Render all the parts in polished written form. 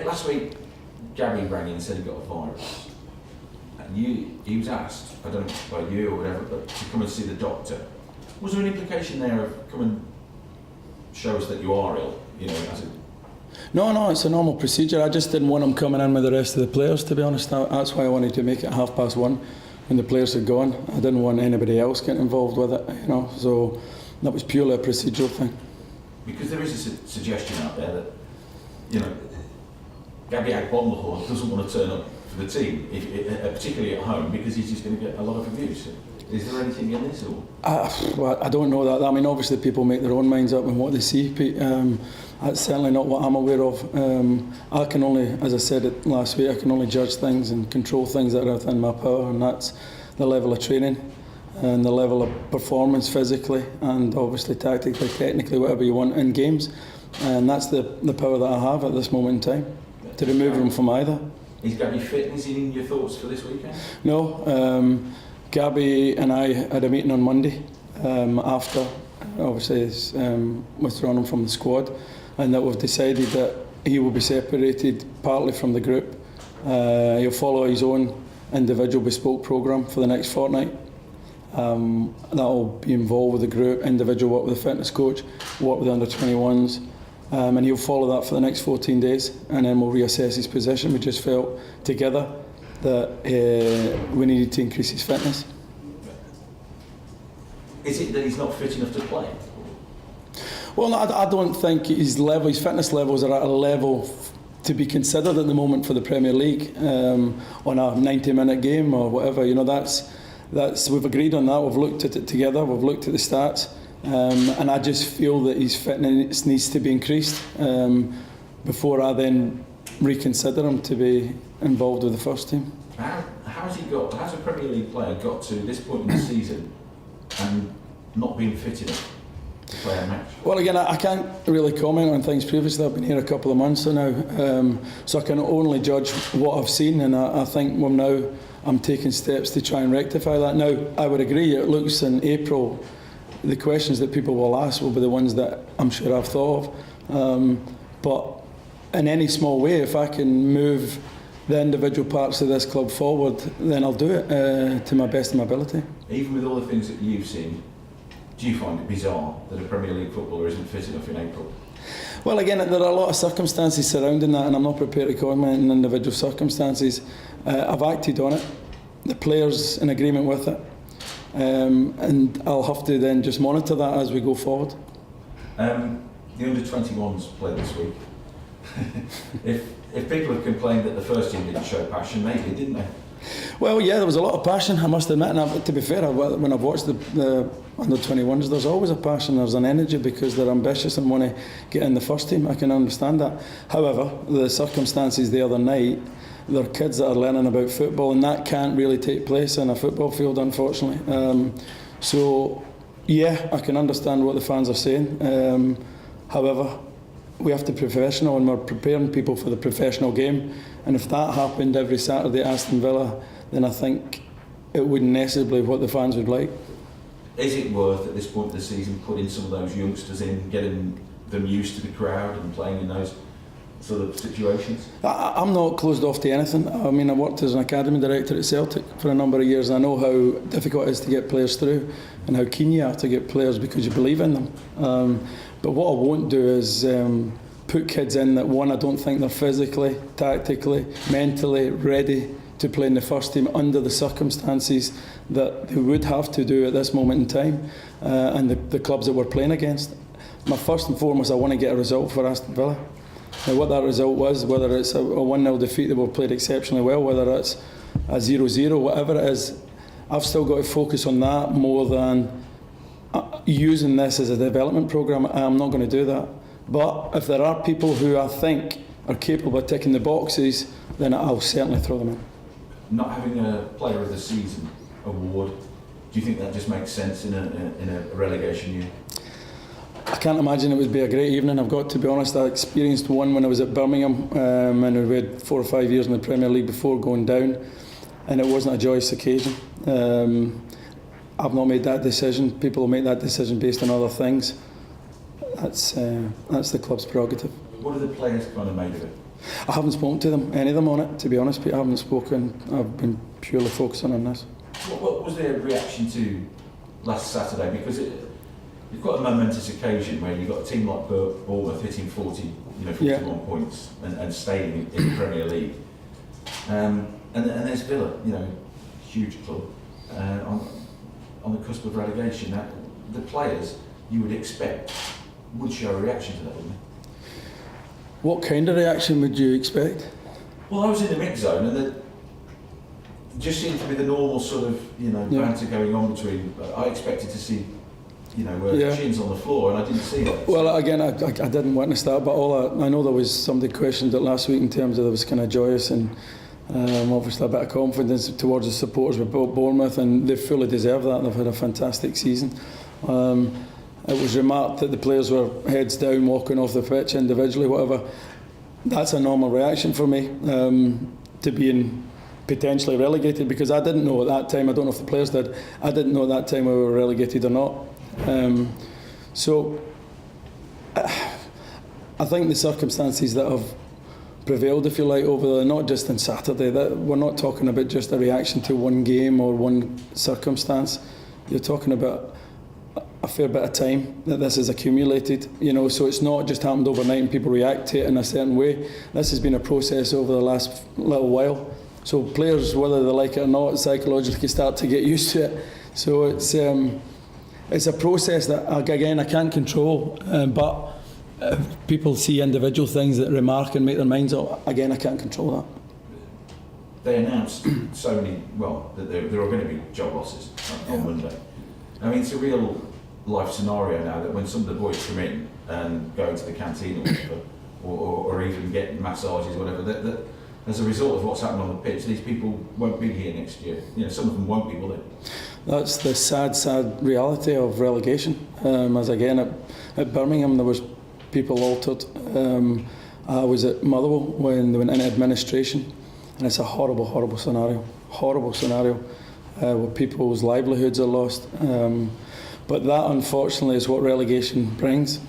Last week, Gabby rang in and said he got a virus. And he was asked, I don't know by you or whatever, but to come and see the doctor. Was there an implication there of come and show us that you are ill? You know, as a No, it's a normal procedure. I just didn't want him coming in with the rest of the players, to be honest. That's why I wanted to make it 1:30 when the players had gone. I didn't want anybody else getting involved with it, you know. So that was purely a procedural thing. Because there is a suggestion out there that, you know, Gabby Agbombahor doesn't want to turn up for the team, particularly at home, because he's just going to get a lot of abuse. Is there anything in this? Or? Well, I don't know that. I mean, obviously people make their own minds up on what they see. That's certainly not what I'm aware of. I can only, as I said it last week, I can only judge things and control things that are within my power, and that's the level of training and the level of performance physically and obviously tactically, technically, whatever you want in games. And that's the power that I have at this moment in time, to remove him from either. Is Gabby fit? Is he in your thoughts for this weekend? No. Gabby and I had a meeting on Monday after obviously he's withdrawn him from the squad, and that we've decided that he will be separated partly from the group. He'll follow his own individual bespoke programme for the next fortnight. That'll be involved with the group, individual work with the fitness coach, work with the under-21s, and he'll follow that for the next 14 days, and then we'll reassess his position. We just felt together that we needed to increase his fitness. Is it that he's not fit enough to play? Well, I don't think his fitness levels are at a level to be considered at the moment for the Premier League on a 90-minute game or whatever. You know, that's we've agreed on that. We've looked at it together. We've looked at the stats, and I just feel that his fitness needs to be increased before I then reconsider him to be involved with the first team. How's a Premier League player got to this point in the season and not being fit enough to play a match? Well, again, I can't really comment on things previously. I've been here a couple of months now, so I can only judge what I've seen, and I think I'm taking steps to try and rectify that. Now, I would agree, it looks in April, the questions that people will ask will be the ones that I'm sure I've thought of, but in any small way, if I can move the individual parts of this club forward, then I'll do it to my best of my ability. Even with all the things that you've seen, do you find it bizarre that a Premier League footballer isn't fit enough in April? Well, again, there are a lot of circumstances surrounding that, and I'm not prepared to comment on individual circumstances. I've acted on it. The player's in agreement with it, and I'll have to then just monitor that as we go forward. The under-21s played this week. If people have complained that the first team didn't show passion, maybe didn't they? Well, yeah, there was a lot of passion, I must admit. And to be fair, when I've watched the under-21s, there's always a passion, there's an energy because they're ambitious and want to get in the first team. I can understand that. However, the circumstances the other night, there are kids that are learning about football, and that can't really take place in a football field, unfortunately. So, yeah, I can understand what the fans are saying. However, we have to be professional, and we're preparing people for the professional game. And if that happened every Saturday at Aston Villa, then I think it wouldn't necessarily be what the fans would like. Is it worth, at this point of the season, putting some of those youngsters in, getting them used to the crowd and playing in those sort of situations? I'm not closed off to anything. I mean, I worked as an academy director at Celtic for a number of years, and I know how difficult it is to get players through and how keen you are to get players because you believe in them. But what I won't do is put kids in that, one, I don't think they're physically, tactically, mentally ready to play in the first team under the circumstances that they would have to do at this moment in time, and the clubs that we're playing against. My first and foremost, I want to get a result for Aston Villa. Now, what that result was, whether it's a 1-0 defeat that we've played exceptionally well, whether it's a 0-0, whatever it is, I've still got to focus on that more than using this as a development programme. I'm not going to do that. But if there are people who I think are capable of ticking the boxes, then I'll certainly throw them in. Not having a Player of the Season award, do you think that just makes sense in a relegation year? I can't imagine it would be a great evening. I've got to be honest, I experienced one when I was at Birmingham, and we had 4 or 5 years in the Premier League before going down, and it wasn't a joyous occasion. I've not made that decision. People will make that decision based on other things. That's the club's prerogative. What are the players kind of made of it? I haven't spoken to them, any of them on it, to be honest, Pete. I haven't spoken. I've been purely focusing on this. What was their reaction to last Saturday? Because you've got a momentous occasion where you've got a team like Bournemouth hitting 41 points and staying in the Premier League. And there's Villa, huge club, on the cusp of relegation. Now, the players, you would expect, would show a reaction to that, wouldn't they? What kind of reaction would you expect? Well, I was in the mix zone, and it just seemed to be the normal sort of, banter going on between. I expected to see, chins on the floor, and I didn't see that. Well, again, I didn't witness that, but I know there was somebody questioned it last week in terms of it was kind of joyous and obviously a bit of confidence towards the supporters with Bournemouth, and they fully deserve that. They've had a fantastic season. It was remarked that the players were heads down, walking off the pitch individually, whatever. That's a normal reaction for me to being potentially relegated, because I didn't know at that time, I don't know if the players did, I didn't know at that time whether we were relegated or not. So I think the circumstances that have prevailed, if you like, over not just on Saturday, that we're not talking about just a reaction to one game or one circumstance. You're talking about a fair bit of time that this has accumulated, so it's not just happened overnight and people react to it in a certain way. This has been a process over the last little while, so players, whether they like it or not, psychologically start to get used to it. So it's a process that, again, I can't control, but people see individual things that remark and make their minds up. Again, I can't control that. They announced that there are going to be job losses on Monday. I mean, it's a real life scenario now that when some of the boys come in and go into the canteen or whatever, or even get massages or whatever, that as a result of what's happened on the pitch, these people won't be here next year. Some of them won't be, will they? That's the sad reality of relegation. As again at Birmingham, there was people altered. I was at Motherwell when they went into administration, and it's a horrible scenario. Where people's livelihoods are lost. But that, unfortunately, is what relegation brings.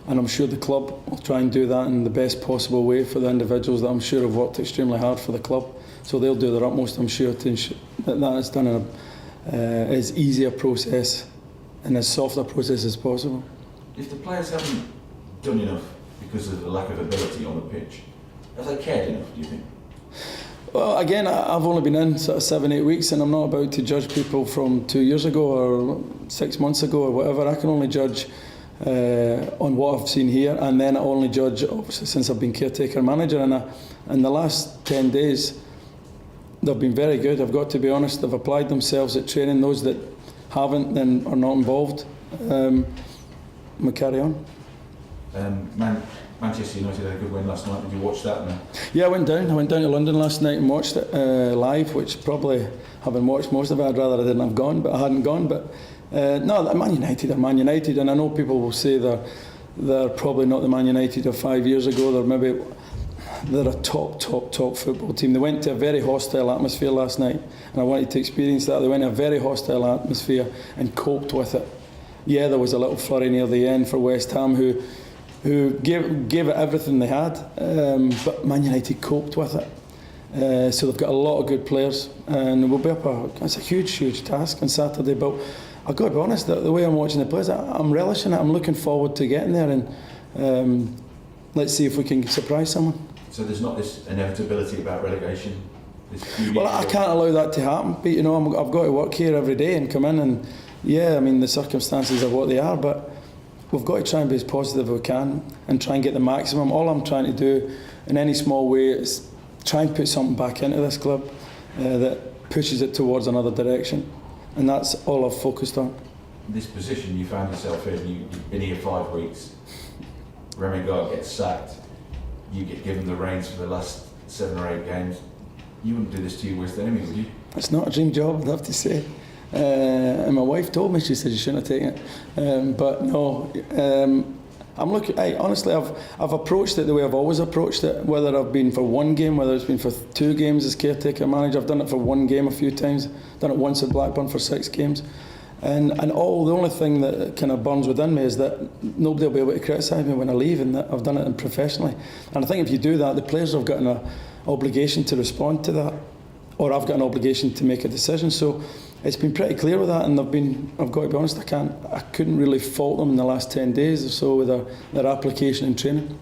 And I'm sure the club will try and do that in the best possible way for the individuals that I'm sure have worked extremely hard for the club. So they'll do their utmost, I'm sure, to ensure that is done in as easy a process and as soft a process as possible. If the players haven't done enough because of the lack of ability on the pitch, have they cared enough, do you think? Well, again, I've only been in sort of 7-8 weeks, and I'm not about to judge people from 2 years ago or 6 months ago or whatever. I can only judge on what I've seen here, and then I only judge, obviously, since I've been caretaker manager. And in the last 10 days, they've been very good. I've got to be honest. They've applied themselves at training. Those that haven't then are not involved. We carry on. Manchester United had a good win last night. Did you watch that? Yeah, I went down to London last night and watched it live, which probably, having watched most of it, I'd rather I didn't have gone, but I hadn't gone. But no, Man United are Man United, and I know people will say they're probably not the Man United of 5 years ago. They're a top football team. They went to a very hostile atmosphere last night, and I wanted to experience that. They went to a very hostile atmosphere and coped with it. Yeah, there was a little flurry near the end for West Ham, who gave it everything they had, but Man United coped with it. So they've got a lot of good players, and we'll be up. It's a huge task on Saturday. But I've got to be honest, the way I'm watching the players, I'm relishing it. I'm looking forward to getting there, and let's see if we can surprise someone. So there's not this inevitability about relegation. Well, I can't allow that to happen. But I've got to work here every day and come in, and the circumstances are what they are, but we've got to try and be as positive as we can and try and get the maximum. All I'm trying to do in any small way is try and put something back into this club that pushes it towards another direction, and that's all I've focused on. This position you found yourself in, you've been here 5 weeks, Remy Gard gets sacked, you get given the reins for the last 7 or 8 games. You wouldn't do this to your worst enemy, would you? It's not a dream job, I'd have to say. And my wife told me, she said you shouldn't have taken it. But no, I'm looking. Honestly, I've approached it the way I've always approached it. Whether I've been for one game, whether it's been for 2 games as caretaker manager, I've done it for 1 game a few times. Done it once at Blackburn for 6 games. And all the only thing that kind of burns within me is that nobody will be able to criticise me when I leave, and that I've done it professionally. And I think if you do that, the players have got an obligation to respond to that, or I've got an obligation to make a decision. So it's been pretty clear with that, and I've got to be honest, I couldn't really fault them in the last 10 days or so with their application and training.